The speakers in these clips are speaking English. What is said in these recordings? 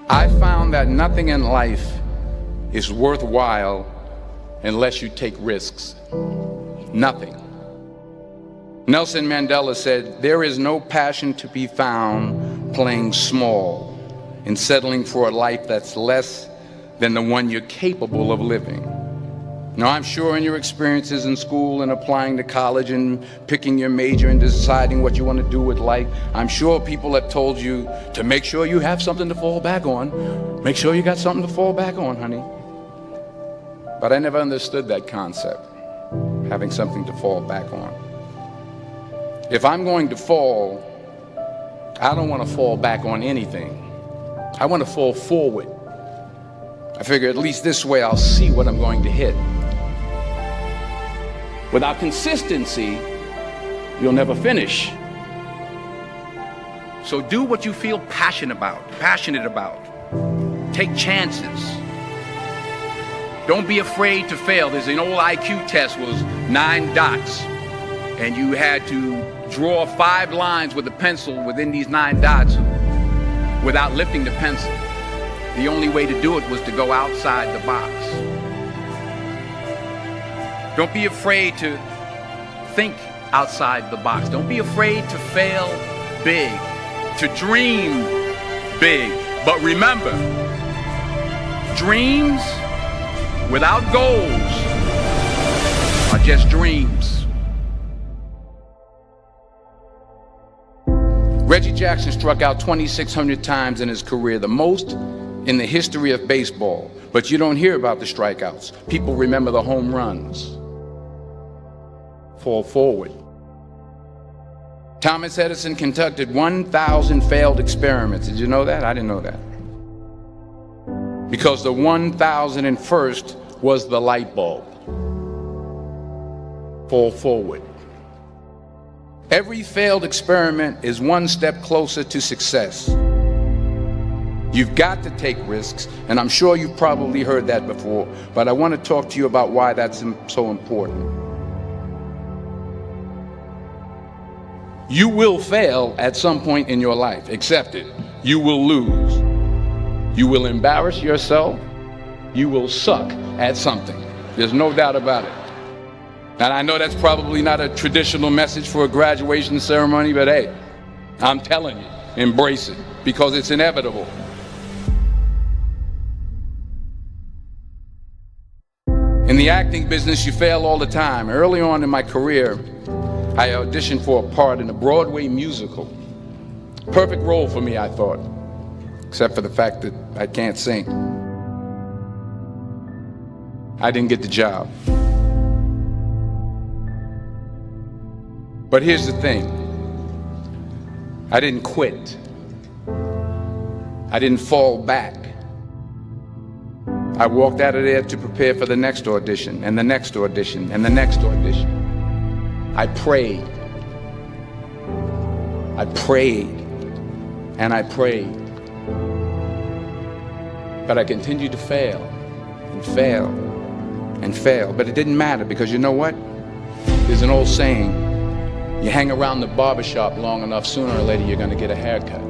I found that nothing in life is worthwhile unless you take risks. Nothing. Nelson Mandela said, "There is no passion to be found playing small and settling for a life that's less than the one you're capable of living." Now, I'm sure in your experiences in school and applying to college and picking your major and deciding what you want to do with life, I'm sure people have told you to make sure you have something to fall back on. Make sure you got something to fall back on, honey. But I never understood that concept, having something to fall back on. If I'm going to fall, I don't want to fall back on anything. I want to fall forward. I figure at least this way I'll see what I'm going to hit. Without consistency, you'll never finish. So do what you feel passionate about. Take chances. Don't be afraid to fail. There's an old IQ test, was 9 dots, and you had to draw 5 lines with a pencil within these 9 dots without lifting the pencil. The only way to do it was to go outside the box. Don't be afraid to think outside the box. Don't be afraid to fail big, to dream big. But remember, dreams without goals are just dreams. Reggie Jackson struck out 2,600 times in his career, the most in the history of baseball. But you don't hear about the strikeouts. People remember the home runs. Fall forward. Thomas Edison conducted 1,000 failed experiments. Did you know that? I didn't know that. Because the 1,001st was the light bulb. Fall forward. Every failed experiment is one step closer to success. You've got to take risks, and I'm sure you've probably heard that before, but I want to talk to you about why that's so important. You will fail at some point in your life. Accept it. You will lose. You will embarrass yourself. You will suck at something. There's no doubt about it. And I know that's probably not a traditional message for a graduation ceremony, but hey, I'm telling you, embrace it, because it's inevitable. In the acting business, you fail all the time. Early on in my career, I auditioned for a part in a Broadway musical. Perfect role for me, I thought, except for the fact that I can't sing. I didn't get the job. But here's the thing. I didn't quit. I didn't fall back. I walked out of there to prepare for the next audition, and the next audition, and the next audition. I prayed. I prayed. And I prayed. But I continued to fail, and fail, and fail. But it didn't matter, because you know what? There's an old saying, you hang around the barbershop long enough, sooner or later you're going to get a haircut.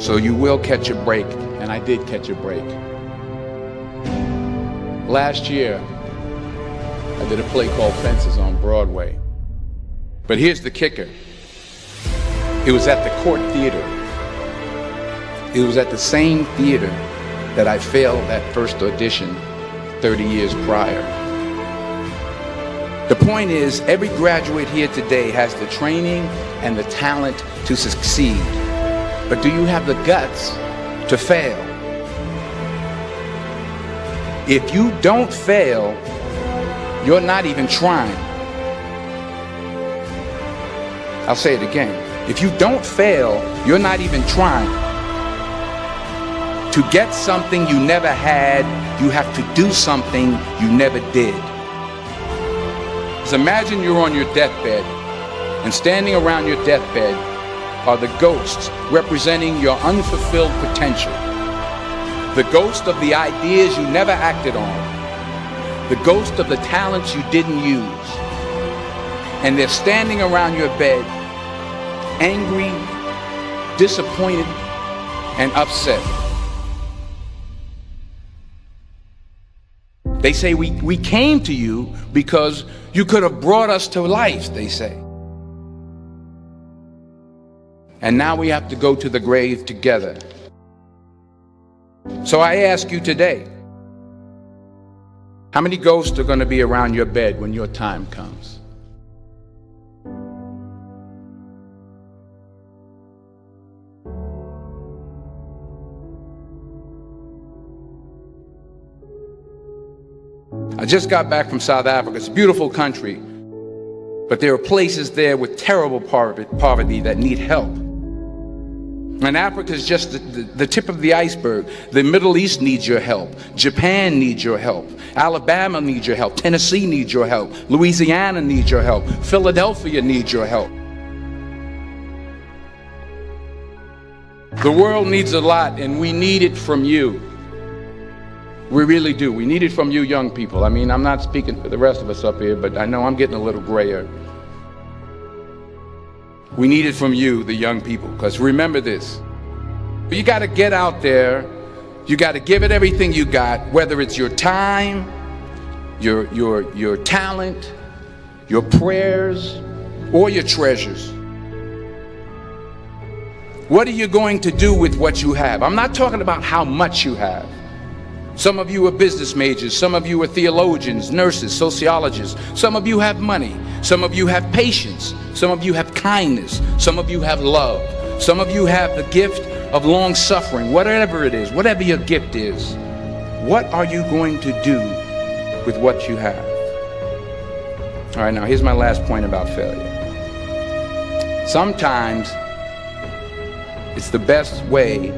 So you will catch a break, and I did catch a break. Last year, I did a play called Fences on Broadway. But here's the kicker. It was at the Court Theater. It was at the same theater that I failed that first audition 30 years prior. The point is, every graduate here today has the training and the talent to succeed. But do you have the guts to fail? If you don't fail, you're not even trying. I'll say it again. If you don't fail, you're not even trying. To get something you never had, you have to do something you never did. So imagine you're on your deathbed, and standing around your deathbed are the ghosts representing your unfulfilled potential. The ghost of the ideas you never acted on. The ghost of the talents you didn't use. And they're standing around your bed, angry, disappointed, and upset. They say we came to you because you could have brought us to life, they say. And now we have to go to the grave together. So I ask you today, how many ghosts are going to be around your bed when your time comes? I just got back from South Africa. It's a beautiful country, but there are places there with terrible poverty that need help. And Africa is just the tip of the iceberg. The Middle East needs your help. Japan needs your help. Alabama needs your help. Tennessee needs your help. Louisiana needs your help. Philadelphia needs your help. The world needs a lot, and we need it from you. We really do. We need it from you young people. I mean, I'm not speaking for the rest of us up here, but I know I'm getting a little grayer. We need it from you, the young people, because remember this. You got to get out there. You got to give it everything you got, whether it's your time, your talent, your prayers, or your treasures. What are you going to do with what you have? I'm not talking about how much you have. Some of you are business majors, some of you are theologians, nurses, sociologists, some of you have money, some of you have patience, some of you have kindness, some of you have love, some of you have the gift of long suffering. Whatever it is, whatever your gift is, what are you going to do with what you have? All right, now here's my last point about failure. Sometimes it's the best way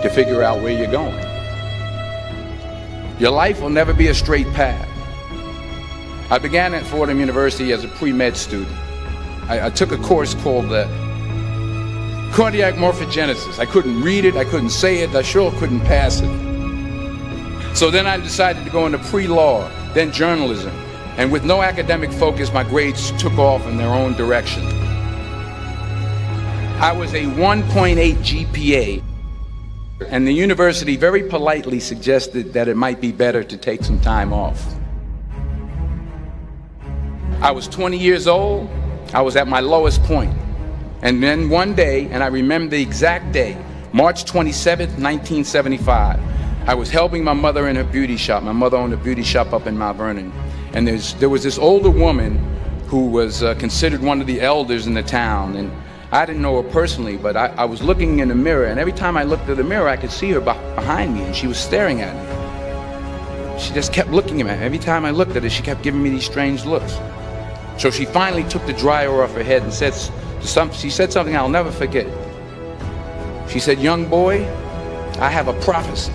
to figure out where you're going. Your life will never be a straight path. I began at Fordham University as a pre-med student. I took a course called cardiac morphogenesis. I couldn't read it, I couldn't say it, I sure couldn't pass it. So then I decided to go into pre-law, then journalism. And with no academic focus, my grades took off in their own direction. I was a 1.8 GPA. And the university very politely suggested that it might be better to take some time off. I was 20 years old. I was at my lowest point. And then one day, and I remember the exact day, March 27th, 1975, I was helping my mother in her beauty shop. My mother owned a beauty shop up in Mount Vernon. And there was this older woman who was considered one of the elders in the town. And I didn't know her personally, but I was looking in the mirror, and every time I looked at the mirror, I could see her behind me, and she was staring at me. She just kept looking at me. Every time I looked at her, she kept giving me these strange looks. So she finally took the dryer off her head and she said something I'll never forget. She said, "Young boy, I have a prophecy,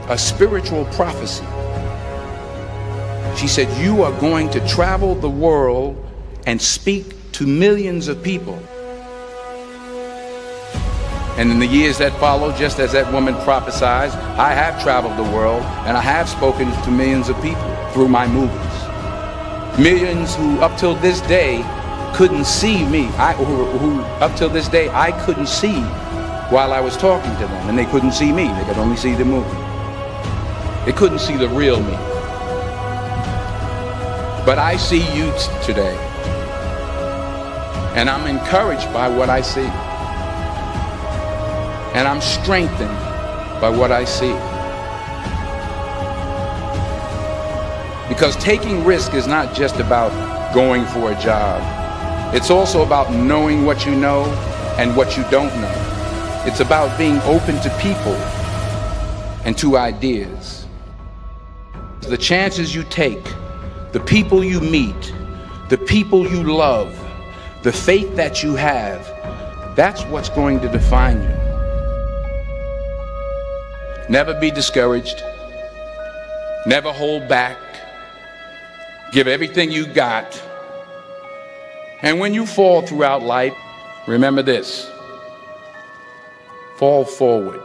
a spiritual prophecy." She said, "You are going to travel the world and speak to millions of people." And in the years that followed, just as that woman prophesied, I have traveled the world and I have spoken to millions of people through my movies. Millions who up till this day couldn't see me, who up till this day I couldn't see while I was talking to them, and they couldn't see me, they could only see the movie. They couldn't see the real me. But I see you today, and I'm encouraged by what I see. And I'm strengthened by what I see. Because taking risk is not just about going for a job. It's also about knowing what you know and what you don't know. It's about being open to people and to ideas. The chances you take, the people you meet, the people you love, the faith that you have, that's what's going to define you. Never be discouraged. Never hold back. Give everything you got. And when you fall throughout life, remember this: fall forward.